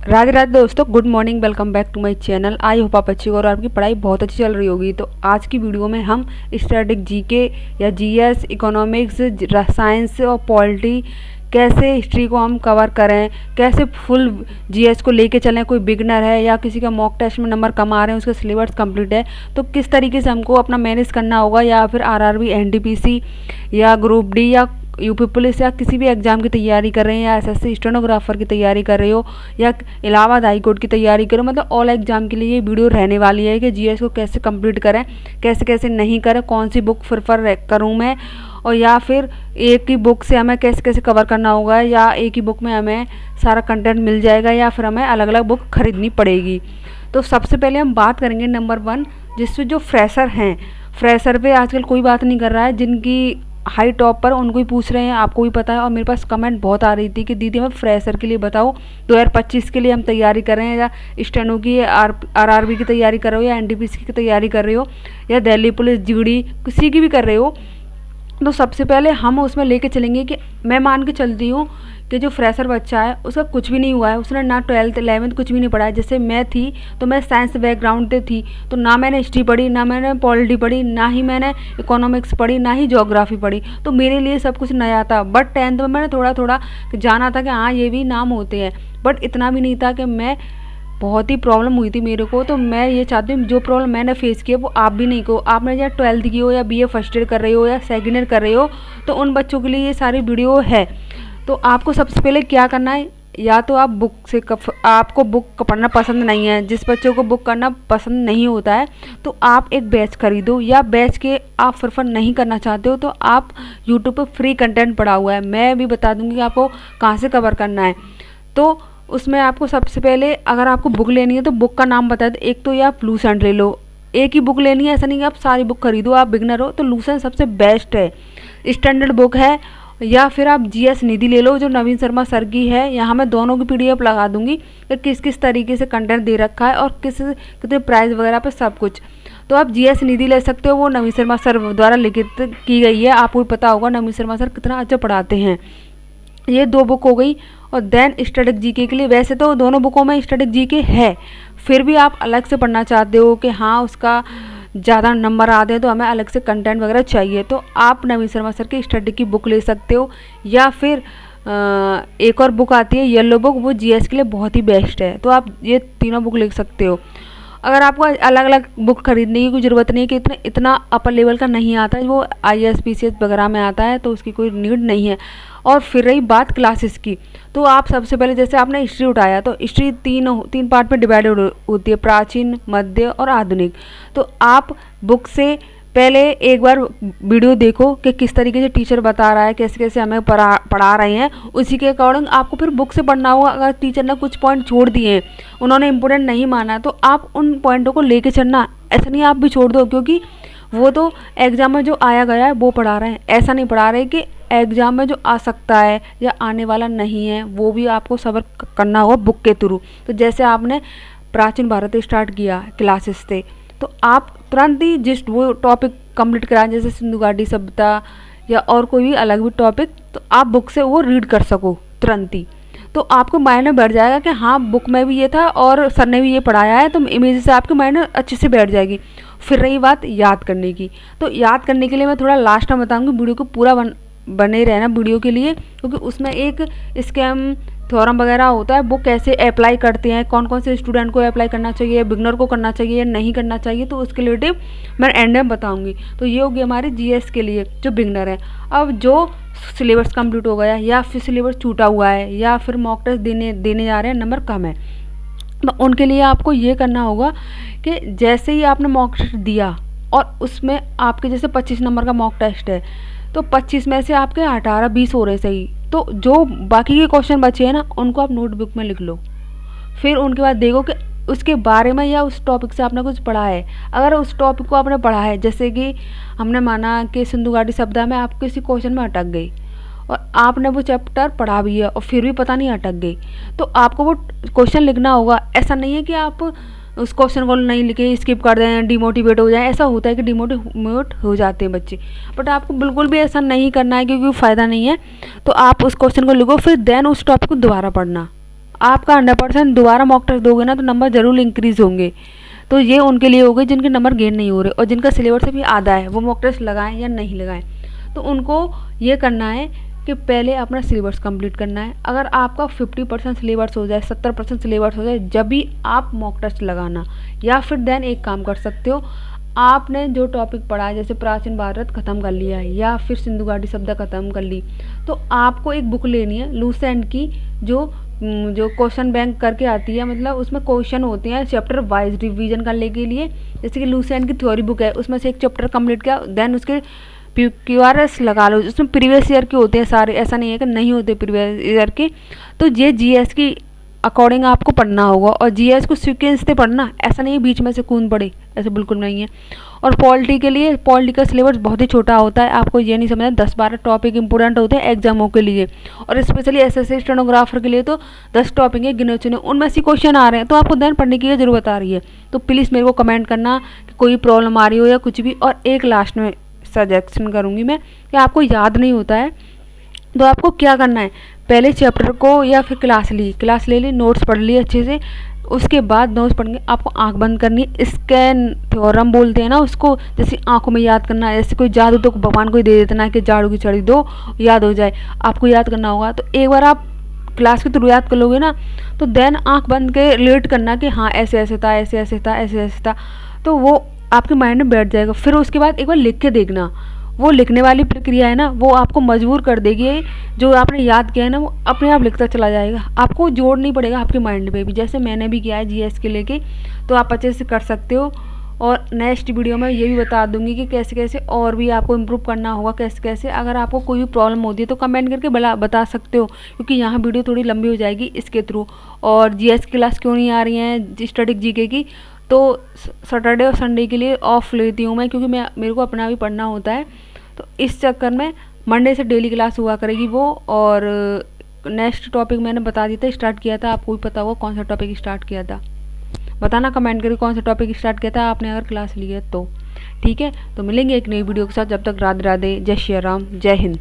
राधे राधे दोस्तों, good morning. Welcome back to my channel. I hope आप अच्छी हो और आपकी पढ़ाई बहुत अच्छी चल रही होगी। तो आज की वीडियो में हम स्टैटिक जीके या जीएस, इकोनॉमिक्स, साइंस और पॉलिटी, कैसे हिस्ट्री को हम कवर करें, कैसे फुल जीएस को लेके चलें। कोई बिगनर है या किसी का मॉक टेस्ट में नंबर कम आ रहे हैं, उसका सिलेबस कंप्लीट है, तो किस तरीके से हमको अपना मैनेज करना होगा, या फिर आरआरबी, एनटीपीसी या ग्रुप डी या यूपी पुलिस या किसी भी एग्ज़ाम की तैयारी कर रहे हैं, या एसएससी स्टेनोग्राफर की तैयारी कर रहे हो, या इलाहाबाद हाई कोर्ट की तैयारी करो, मतलब ऑल एग्जाम के लिए ये वीडियो रहने वाली है कि जीएस को कैसे कंप्लीट करें, कैसे कैसे नहीं करें, कौन सी बुक प्रेफर करूं मैं, और या फिर एक ही बुक से हमें कैसे कैसे कवर करना होगा, या एक ही बुक में हमें सारा कंटेंट मिल जाएगा, या फिर हमें अलग अलग बुक खरीदनी पड़ेगी। तो सबसे पहले हम बात करेंगे नंबर 1, जिससे जो फ्रेशर हैं, फ्रेशर पे आजकल कोई बात नहीं कर रहा है, जिनकी हाई टॉप पर उनको ही पूछ रहे हैं, आपको भी पता है। और मेरे पास कमेंट बहुत आ रही थी कि दीदी हमें फ्रेशर के लिए बताओ, 2025 के लिए हम तैयारी कर रहे हैं, या स्टेनो की, आरआरबी की तैयारी कर रहे हो, या एनटीपीसी की तैयारी कर रहे हो, या दिल्ली पुलिस, जीडी, किसी की भी कर रहे हो। तो सबसे पहले हम उसमें लेके चलेंगे कि मैं मान के चलती हूँ कि जो फ्रेशर बच्चा है उसका कुछ भी नहीं हुआ है, उसने ना 12th 11th कुछ भी नहीं पढ़ा है। जैसे मैं थी तो मैं साइंस बैकग्राउंड से थी, तो ना मैंने हिस्ट्री पढ़ी, ना मैंने पॉलिटी पढ़ी, ना ही मैंने इकोनॉमिक्स पढ़ी, ना ही ज्योग्राफी पढ़ी, तो मेरे लिए सब कुछ नया था। बट 10th में मैंने थोड़ा थोड़ा जाना था कि हाँ ये भी नाम होते हैं, बट इतना भी नहीं था कि मैं बहुत ही प्रॉब्लम हुई थी मेरे को। तो मैं ये चाहती हूँ जो प्रॉब्लम मैंने फेस किया वो आप भी नहीं को। आपने या 12th की हो, या बीए फर्स्ट ईयर कर रहे हो, या सेकेंड ईयर कर रहे हो, तो उन बच्चों के लिए ये सारी वीडियो है। तो आपको सबसे पहले क्या करना है, या तो आप बुक से आपको बुक पढ़ना पसंद नहीं है, जिस बच्चों को बुक करना पसंद नहीं होता है, तो आप एक बैच खरीदो, या बैच के आप प्रेफर नहीं करना चाहते हो तो आप यूट्यूब पर फ्री कंटेंट पड़ा हुआ है, मैं भी बता दूंगी कि आपको कहाँ से कवर करना है। तो उसमें आपको सबसे पहले, अगर आपको बुक लेनी है तो बुक का नाम बता दे। एक तो या आप लूसेंट ले लो, एक ही बुक लेनी है, ऐसा नहीं कि आप सारी बुक खरीदो। आप बिगनर हो तो लूसेंट सबसे बेस्ट है, स्टैंडर्ड बुक है। या फिर आप जीएस निधि ले लो, जो नवीन शर्मा सर की है। यहाँ मैं दोनों की पीडीएफ लगा दूंगी कि किस किस तरीके से कंटेंट दे रखा है और कितने प्राइस वगैरह पे सब कुछ। तो आप जीएस निधि ले सकते हो, वो नवीन शर्मा सर द्वारा लिखित की गई है। आपको भी पता होगा नवीन शर्मा सर कितना अच्छा पढ़ाते हैं। ये 2 बुक हो गई। और देन स्टैटिक जीके के लिए, वैसे तो दोनों बुकों में स्टैटिक जीके है, फिर भी आप अलग से पढ़ना चाहते हो कि हाँ उसका ज़्यादा नंबर आते हैं तो हमें अलग से कंटेंट वगैरह चाहिए, तो आप नवीन शर्मा सर की स्टैटिक की बुक ले सकते हो। या फिर एक और बुक आती है येलो बुक, वो जीएस के लिए बहुत ही बेस्ट है। तो आप ये तीनों बुक ले सकते हो। अगर आपको अलग अलग बुक खरीदने की कोई ज़रूरत नहीं है कि इतना अपर लेवल का नहीं आता है, वो आईएएस पीसीएस वगैरह में आता है, तो उसकी कोई नीड नहीं है। और फिर रही बात क्लासेस की, तो आप सबसे पहले, जैसे आपने हिस्ट्री उठाया, तो हिस्ट्री तीन पार्ट में डिवाइडेड होती है, प्राचीन, मध्य और आधुनिक। तो आप बुक से पहले एक बार वीडियो देखो कि किस तरीके से टीचर बता रहा है, कैसे कैसे हमें पढ़ा रहे हैं, उसी के अकॉर्डिंग आपको फिर बुक से पढ़ना होगा। अगर टीचर ने कुछ पॉइंट छोड़ दिए हैं, उन्होंने इंपॉर्टेंट नहीं माना, तो आप उन पॉइंटों को लेके चलना, ऐसा नहीं आप भी छोड़ दो, क्योंकि वो तो एग्ज़ाम में जो आया गया है वो पढ़ा रहे हैं, ऐसा नहीं पढ़ा रहे कि एग्ज़ाम में जो आ सकता है या आने वाला नहीं है वो भी आपको सबर करना होगा बुक के थ्रू। तो जैसे आपने प्राचीन भारत स्टार्ट किया क्लासेस से, तो आप तुरंत ही जिस वो टॉपिक कंप्लीट कराएं, जैसे सिंधु घाटी सभ्यता या और कोई भी अलग भी टॉपिक, तो आप बुक से वो रीड कर सको तुरंत ही। तो आपको माइंड में बैठ जाएगा कि हाँ बुक में भी ये था और सर ने भी ये पढ़ाया है, तो इमेज से आपके माइंड में अच्छे से बैठ जाएगी। फिर रही बात याद करने की, तो याद करने के लिए मैं थोड़ा लास्ट में बताऊंगी, वीडियो को पूरा बने रहना वीडियो के लिए, क्योंकि उसमें एक स्कैम थ्योरम वगैरह होता है, वो कैसे अप्लाई करते हैं, कौन कौन से स्टूडेंट को अप्लाई करना चाहिए, बिगनर को करना चाहिए या नहीं करना चाहिए, तो उसके रिलेटिव मैं एंड में बताऊंगी। तो ये होगी हमारी जीएस के लिए जो बिगनर है। अब जो सिलेबस कंप्लीट हो गया, या फिर सिलेबस छूटा हुआ है, या फिर मॉक टेस्ट देने जा रहे हैं, नंबर कम है, तो उनके लिए आपको ये करना होगा कि जैसे ही आपने मॉक टेस्ट दिया और उसमें आपके जैसे 25 नंबर का मॉक टेस्ट है, तो 25 में से आपके 18-20 हो रहे सही, तो जो बाकी के क्वेश्चन बचे हैं ना, उनको आप नोटबुक में लिख लो। फिर उनके बाद देखो कि उसके बारे में या उस टॉपिक से आपने कुछ पढ़ा है। अगर उस टॉपिक को आपने पढ़ा है, जैसे कि हमने माना कि सिंधु घाटी सभ्यता में आप किसी क्वेश्चन में अटक गई और आपने वो चैप्टर पढ़ा भी है और फिर भी पता नहीं अटक गई, तो आपको वो क्वेश्चन लिखना होगा। ऐसा नहीं है कि आप उस क्वेश्चन को नहीं लिखे, स्किप कर दें, डिमोटिवेट हो जाए। ऐसा होता है कि डिमोटिवेट हो जाते हैं बच्चे, बट आपको बिल्कुल भी ऐसा नहीं करना है, क्योंकि फ़ायदा नहीं है। तो आप उस क्वेश्चन को लिखो, फिर देन उस टॉपिक को दोबारा पढ़ना। आपका 100% दोबारा मॉक टेस्ट दोगे ना तो नंबर ज़रूर इंक्रीज़ होंगे। तो ये उनके लिए हो गए जिनके नंबर गेन नहीं हो रहे और जिनका सिलेबस से भी आधा है, वो मॉक टेस्ट लगाएं या नहीं लगाएं। तो उनको ये करना है कि पहले अपना सिलेबस कंप्लीट करना है। अगर आपका 50% सिलेबस हो जाए, 70% सिलेबस हो जाए, जब भी आप मॉक टेस्ट लगाना। या फिर देन एक काम कर सकते हो, आपने जो टॉपिक पढ़ा है जैसे प्राचीन भारत ख़त्म कर लिया है या फिर सिंधु घाटी सभ्यता ख़त्म कर ली, तो आपको एक बुक लेनी है लूसेंट की, जो क्वेश्चन बैंक करके आती है, मतलब उसमें क्वेश्चन होते हैं चैप्टर वाइज रिवीजन करने के लिए। जैसे कि लूसेंट की थ्योरी बुक है, उसमें से एक चैप्टर कंप्लीट किया, देन उसके QRS लगा लो, उसमें प्रीवियस ईयर के होते हैं सारे, ऐसा नहीं है कि नहीं होते प्रीवियस ईयर के। तो ये GS की अकॉर्डिंग आपको पढ़ना होगा और GS को सीक्वेंस से पढ़ना, ऐसा नहीं है बीच में से कूद पड़े, ऐसे बिल्कुल नहीं है। और पॉलिटी के लिए, पॉलिटी का सिलेबस बहुत ही छोटा होता है, आपको ये नहीं समझना 10-12 टॉपिक इंपॉर्टेंट होते हैं एग्जामों के लिए। और स्पेशली SSC स्टेनोग्राफर के लिए तो 10 टॉपिक है गिने चुने, उनमें से क्वेश्चन आ रहे हैं, तो आपको देन पढ़ने की ज़रूरत आ रही है। तो प्लीज़ मेरे को कमेंट करना कि कोई प्रॉब्लम आ रही हो या कुछ भी। और एक लास्ट में सजेशन करूँगी मैं कि आपको याद नहीं होता है तो आपको क्या करना है, पहले चैप्टर को या फिर क्लास ले ली, नोट्स पढ़ लिए अच्छे से, उसके बाद नोट्स पढ़ेंगे आपको आंख बंद करनी है। स्कैन थ्योरम बोलते हैं ना उसको, जैसे आंखों में याद करना है। जैसे कोई जादू तो भगवान को ही दे देता ना कि झाड़ू की छड़ी दो याद हो जाए, आपको याद करना होगा। तो एक बार आप क्लास के थ्रू याद कर लोगे ना, तो देन आंख बंद के रिलेट करना कि हाँ ऐसे ऐसे था, ऐसे ऐसे था, ऐसे ऐसे था, तो वो आपके माइंड में बैठ जाएगा। फिर उसके बाद एक बार लिख के देखना, वो लिखने वाली प्रक्रिया है ना, वो आपको मजबूर कर देगी। जो आपने याद किया है ना, वो अपने आप लिखता चला जाएगा, आपको जोड़ नहीं पड़ेगा आपके माइंड पे भी, जैसे मैंने भी किया है GS के लेके। तो आप अच्छे से कर सकते हो। और नेक्स्ट वीडियो में ये भी बता दूंगी कि कैसे कैसे और भी आपको इम्प्रूव करना होगा, कैसे कैसे। अगर आपको कोई भी प्रॉब्लम होती है तो कमेंट करके बता सकते हो, क्योंकि यहाँ वीडियो थोड़ी लंबी हो जाएगी इसके थ्रू। और GS की क्लास क्यों नहीं आ रही है स्टैटिक GK की, तो सैटरडे और संडे के लिए ऑफ लेती हूँ मैं, क्योंकि मेरे को अपना भी पढ़ना होता है। तो इस चक्कर में मंडे से डेली क्लास हुआ करेगी वो। और नेक्स्ट टॉपिक मैंने बता दिया था, स्टार्ट किया था, आपको भी पता होगा कौन सा टॉपिक स्टार्ट किया था। बताना कमेंट करके कौन सा टॉपिक स्टार्ट किया था आपने अगर क्लास ली है तो। ठीक है, तो मिलेंगे एक नई वीडियो के साथ, जब तक राधे राधे, जय श्री राम, जय हिंद।